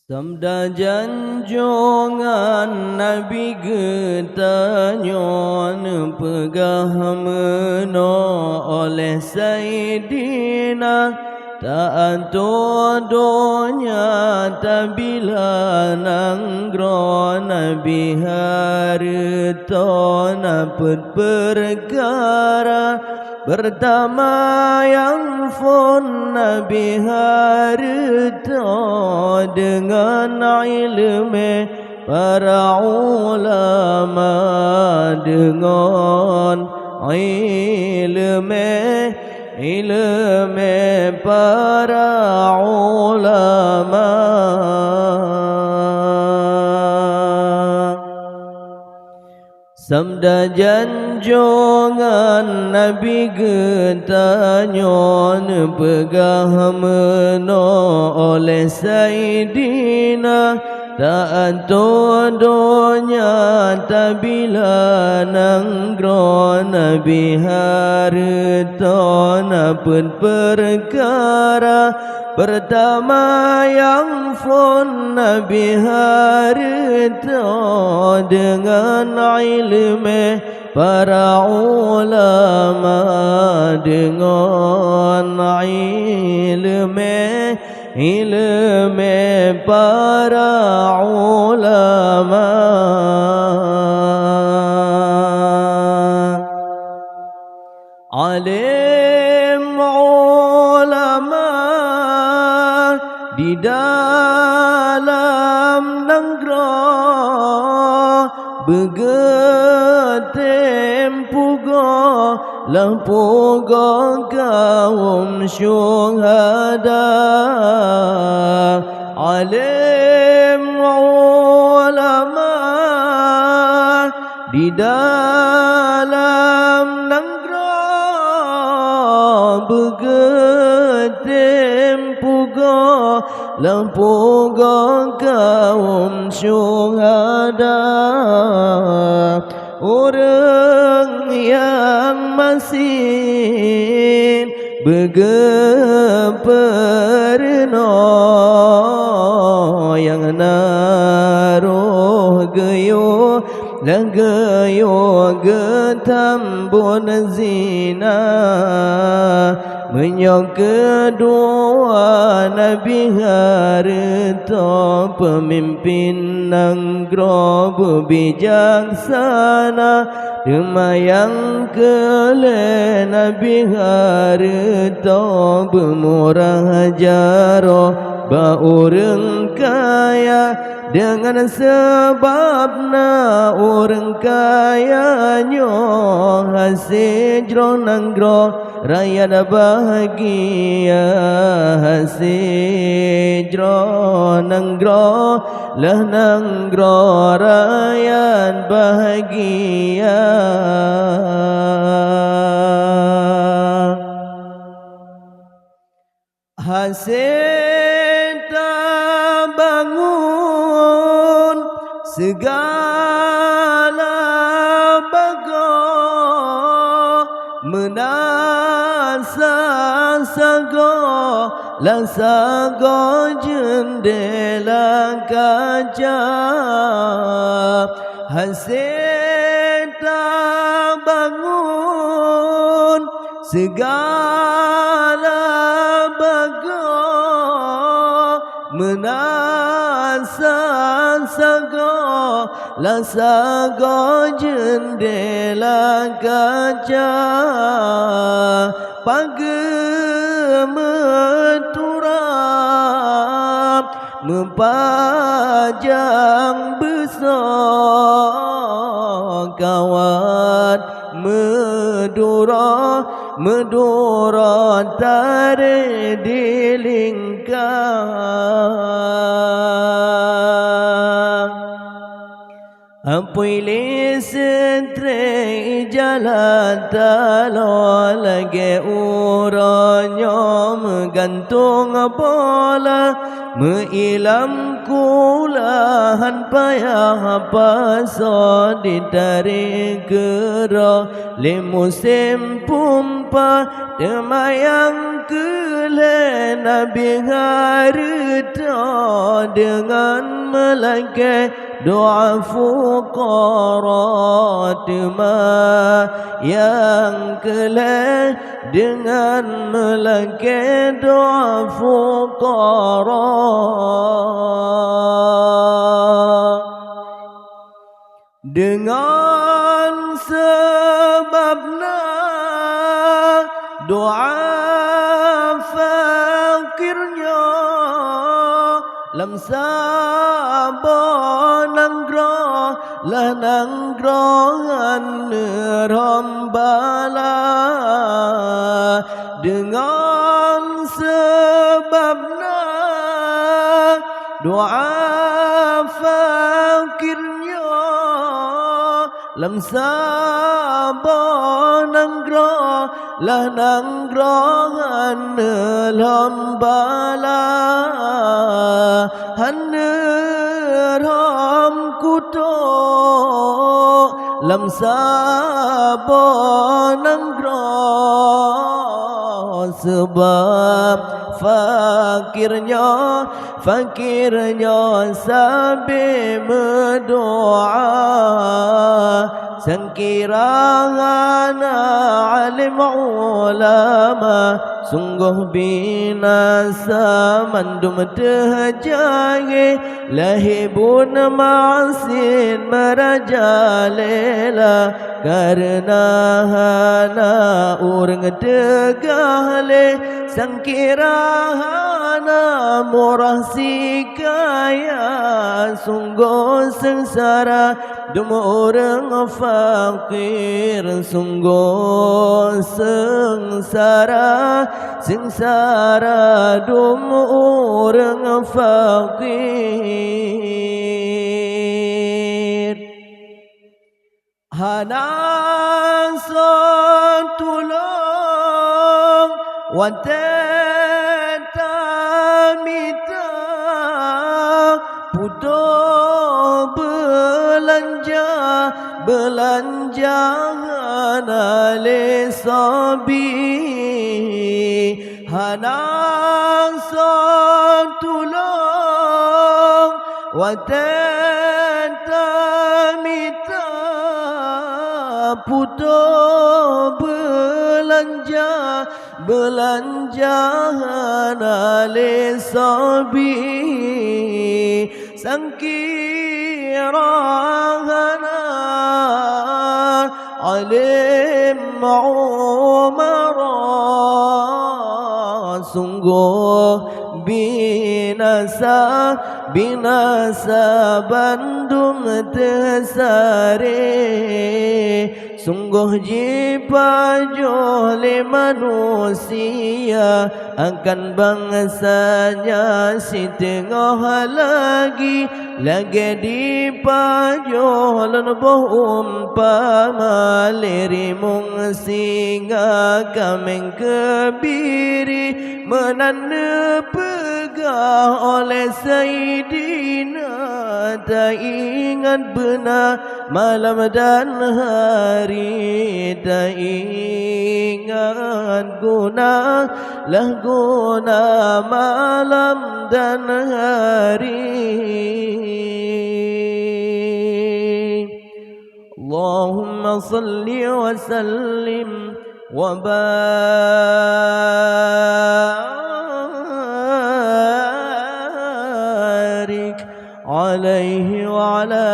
Sabda janjongan Nabi getanyon pegah meno oleh Sayyidina tak donya tabila nanggro Nabi harto napet perkara pertama yang fon Nabi harto dengan ilmu para ulama dengan ilmu para ulama. Sabda janjongan Nabi getanyon pegah meno oleh Sayyidina tak donya tabila nanggro Nabi harto napet perkara pertama yang fon Nabi harto dengan ilmu para ulama dengan ilmu para ulama. Alim ulama di dalam negara begetem pugo lampugo kaum syuhada. Alim ulama di dalam negara begetem pugo lampugo kaum syuhada. Orang yang masih begeperno yang naruh geyo dan geyo getambun zina menyok kedua Nabi harto pemimpin nanggro bijaksana demayang kele Nabi harto bemurah jaro baureng kaya dengan sebabna orang kaya nyo hasijro nanggro rakyat bahagia hasijro nanggro lah nanggro rakyat bahagia. Hasita bangun segala bago menasa sago langsago jendela kaca. Hasita bangun segala bago menasa sago langsago jendela kaca. Pagemeturap mempajang besar kawat Medura tare dilingkar. Apuile sentre jalan talo lagi uranyo menggantung bola meilam kulahan payah paso ditarik gerah le musim pumpa demayang kele Nabi harita dengan melangkah doa fuqara yang kele dengan melangkah doa fuqara dengan sebabna doa fakirnya lam sabon nanggroh lah nanggrohan rombala dengan sebabna doa fakirnya lam sabon nanggroh lah nanggrohan lombala haneram kuto lam sabon nanggroh sebab fakirnya sambil berdoa sangkirana alim ulama sungguh binasa mandum terjagi lahibun ma'asin merajalela karena hana urang tegale sangkirana murah sikaya sungguh sengsara dum orang fakir sungguh sengsara dum orang fakir hana tulung wateta mita puto belanja ale sabi hanang tulung wateta mita puto belanja ale sabi sangkirana alim umara sungguh binasa bandum tersare sungguh jipajole manusia akan bangsanya si tengah lagi dipajolon boh umpama lirimung singa kameng kebiri menanda pegah oleh Sayyidina tak ingat benar malam dan hari tak ingat guna malam dan hari Allahumma salli wa sallim wa barik alaihi wa ala